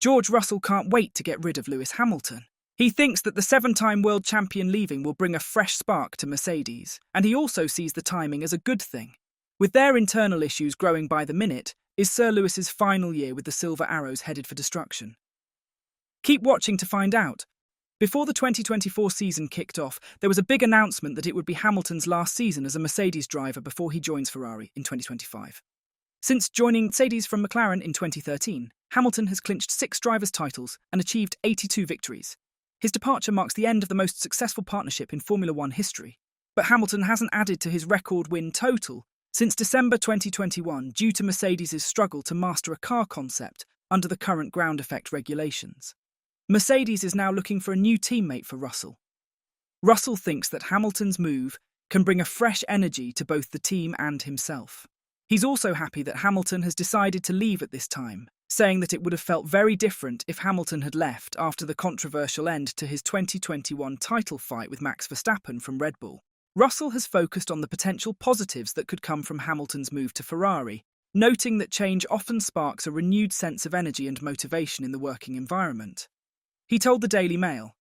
George Russell can't wait to get rid of Lewis Hamilton. He thinks that the seven-time world champion leaving will bring a fresh spark to Mercedes, and he also sees the timing as a good thing. With their internal issues growing by the minute, is Sir Lewis's final year with the Silver Arrows headed for destruction? Keep watching to find out. Before the 2024 season kicked off, there was a big announcement that it would be Hamilton's last season as a Mercedes driver before he joins Ferrari in 2025. Since joining Mercedes from McLaren in 2013, Hamilton has clinched 6 drivers' titles and achieved 82 victories. His departure marks the end of the most successful partnership in Formula One history. But Hamilton hasn't added to his record win total since December 2021 due to Mercedes' struggle to master a car concept under the current ground effect regulations. Mercedes is now looking for a new teammate for Russell. Russell thinks that Hamilton's move can bring a fresh energy to both the team and himself. He's also happy that Hamilton has decided to leave at this time, saying that it would have felt very different if Hamilton had left after the controversial end to his 2021 title fight with Max Verstappen from Red Bull. Russell has focused on the potential positives that could come from Hamilton's move to Ferrari, noting that change often sparks a renewed sense of energy and motivation in the working environment. He told the Daily Mail,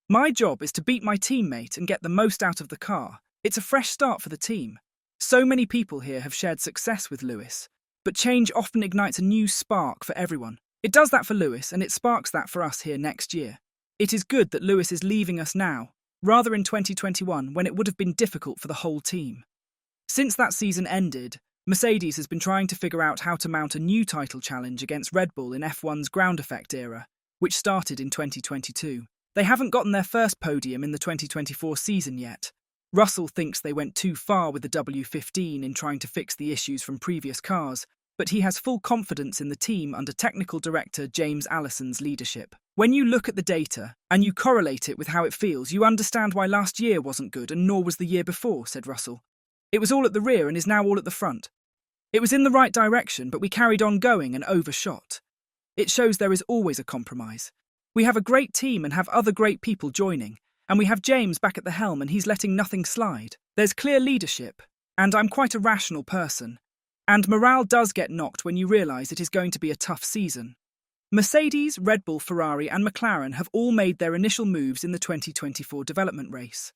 "My job is to beat my teammate and get the most out of the car. It's a fresh start for the team. So many people here have shared success with Lewis, but change often ignites a new spark for everyone. It does that for Lewis, and it sparks that for us here next year. It is good that Lewis is leaving us now, rather in 2021 when it would have been difficult for the whole team." Since that season ended, Mercedes has been trying to figure out how to mount a new title challenge against Red Bull in F1's ground effect era, which started in 2022. They haven't gotten their first podium in the 2024 season yet. Russell thinks they went too far with the W15 in trying to fix the issues from previous cars, but he has full confidence in the team under technical director James Allison's leadership. When you look at the data and you correlate it with how it feels, you understand why last year wasn't good and nor was the year before, said Russell. It was all at the rear and is now all at the front. It was in the right direction, but we carried on going and overshot. It shows there is always a compromise. We have a great team and have other great people joining, and we have James back at the helm and he's letting nothing slide. There's clear leadership, and I'm quite a rational person. And morale does get knocked when you realise it is going to be a tough season. Mercedes, Red Bull, Ferrari and McLaren have all made their initial moves in the 2024 development race.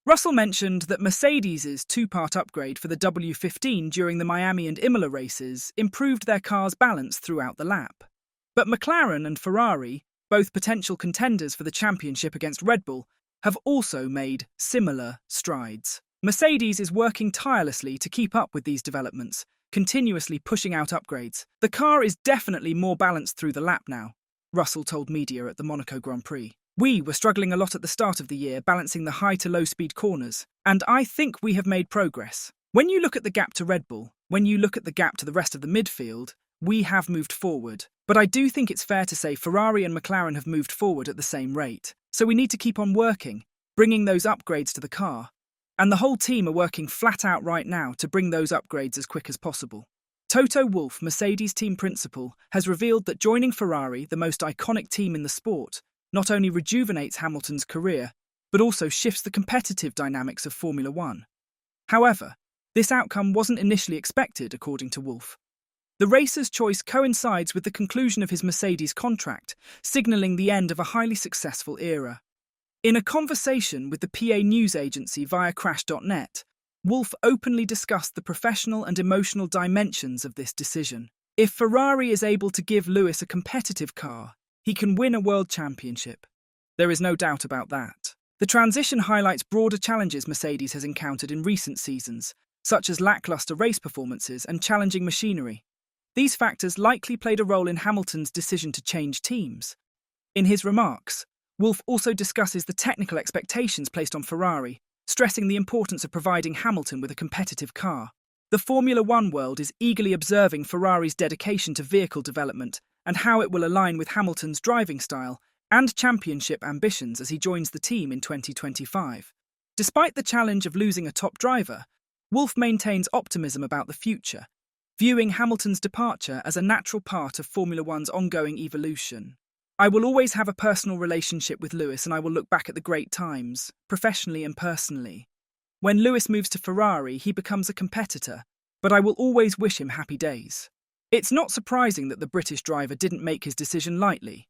Russell mentioned that Mercedes' 2-part upgrade for the W15 during the Miami and Imola races improved their car's balance throughout the lap. But McLaren and Ferrari, both potential contenders for the championship against Red Bull, have also made similar strides. Mercedes is working tirelessly to keep up with these developments, continuously pushing out upgrades. The car is definitely more balanced through the lap now, Russell told media at the Monaco Grand Prix. We were struggling a lot at the start of the year, balancing the high to low speed corners, and I think we have made progress. When you look at the gap to Red Bull, when you look at the gap to the rest of the midfield, we have moved forward. But I do think it's fair to say Ferrari and McLaren have moved forward at the same rate. So we need to keep on working, bringing those upgrades to the car. And the whole team are working flat out right now to bring those upgrades as quick as possible. Toto Wolff, Mercedes team principal, has revealed that joining Ferrari, the most iconic team in the sport, not only rejuvenates Hamilton's career, but also shifts the competitive dynamics of Formula One. However, this outcome wasn't initially expected, according to Wolff. The racer's choice coincides with the conclusion of his Mercedes contract, signalling the end of a highly successful era. In a conversation with the PA news agency via Crash.net, Wolff openly discussed the professional and emotional dimensions of this decision. If Ferrari is able to give Lewis a competitive car, he can win a world championship. There is no doubt about that. The transition highlights broader challenges Mercedes has encountered in recent seasons, such as lackluster race performances and challenging machinery. These factors likely played a role in Hamilton's decision to change teams. In his remarks, Wolff also discusses the technical expectations placed on Ferrari, stressing the importance of providing Hamilton with a competitive car. The Formula One world is eagerly observing Ferrari's dedication to vehicle development and how it will align with Hamilton's driving style and championship ambitions as he joins the team in 2025. Despite the challenge of losing a top driver, Wolff maintains optimism about the future, viewing Hamilton's departure as a natural part of Formula One's ongoing evolution. "I will always have a personal relationship with Lewis and I will look back at the great times, professionally and personally. When Lewis moves to Ferrari, he becomes a competitor, but I will always wish him happy days." It's not surprising that the British driver didn't make his decision lightly.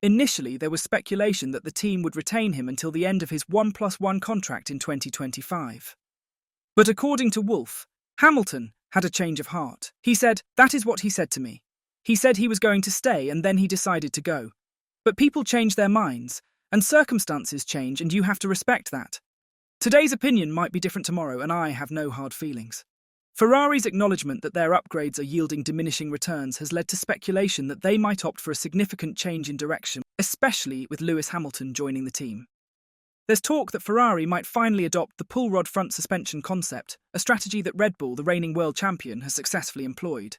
Initially, there was speculation that the team would retain him until the end of his 1+1 contract in 2025. But according to Wolff, Hamilton had a change of heart. He said, "That is what he said to me. He said he was going to stay and then he decided to go. But people change their minds, and circumstances change, and you have to respect that. Today's opinion might be different tomorrow, and I have no hard feelings." Ferrari's acknowledgement that their upgrades are yielding diminishing returns has led to speculation that they might opt for a significant change in direction, especially with Lewis Hamilton joining the team. There's talk that Ferrari might finally adopt the pull rod front suspension concept, a strategy that Red Bull, the reigning world champion, has successfully employed.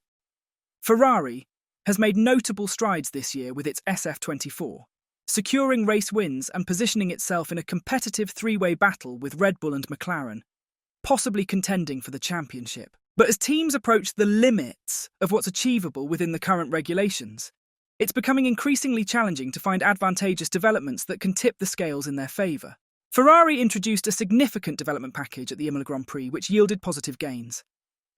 Ferrari has made notable strides this year with its SF24, securing race wins and positioning itself in a competitive three-way battle with Red Bull and McLaren, possibly contending for the championship. But as teams approach the limits of what's achievable within the current regulations, it's becoming increasingly challenging to find advantageous developments that can tip the scales in their favour. Ferrari introduced a significant development package at the Imola Grand Prix, which yielded positive gains.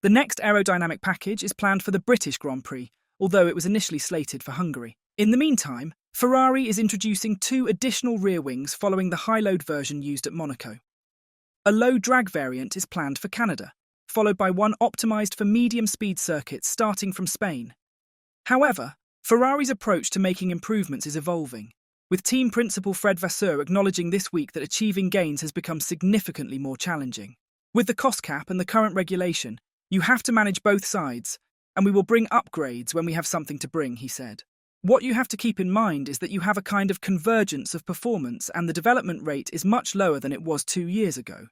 The next aerodynamic package is planned for the British Grand Prix, although it was initially slated for Hungary. In the meantime, Ferrari is introducing 2 additional rear wings following the high-load version used at Monaco. A low-drag variant is planned for Canada, followed by one optimised for medium-speed circuits starting from Spain. However, Ferrari's approach to making improvements is evolving, with team principal Fred Vasseur acknowledging this week that achieving gains has become significantly more challenging. With the cost cap and the current regulation, you have to manage both sides, and we will bring upgrades when we have something to bring, he said. What you have to keep in mind is that you have a kind of convergence of performance, and the development rate is much lower than it was 2 years ago.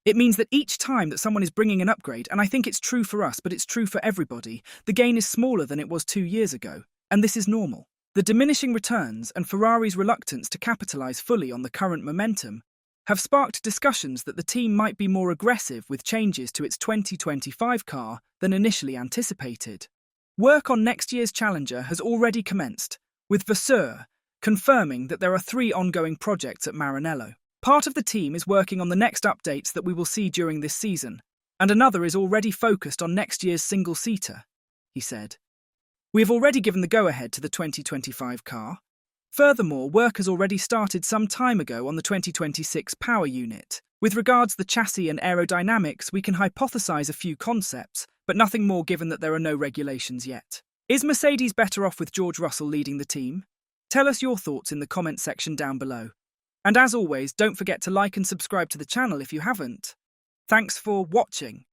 It means that each time that someone is bringing an upgrade, and I think it's true for us, but it's true for everybody, the gain is smaller than it was 2 years ago, and this is normal. The diminishing returns and Ferrari's reluctance to capitalise fully on the current momentum have sparked discussions that the team might be more aggressive with changes to its 2025 car than initially anticipated. Work on next year's Challenger has already commenced, with Vasseur confirming that there are 3 ongoing projects at Maranello. Part of the team is working on the next updates that we will see during this season, and another is already focused on next year's single-seater, he said. We have already given the go-ahead to the 2025 car. Furthermore, work has already started some time ago on the 2026 power unit. With regards to the chassis and aerodynamics, we can hypothesize a few concepts, but nothing more given that there are no regulations yet. Is Mercedes better off with George Russell leading the team? Tell us your thoughts in the comment section down below. And as always, don't forget to like and subscribe to the channel if you haven't. Thanks for watching.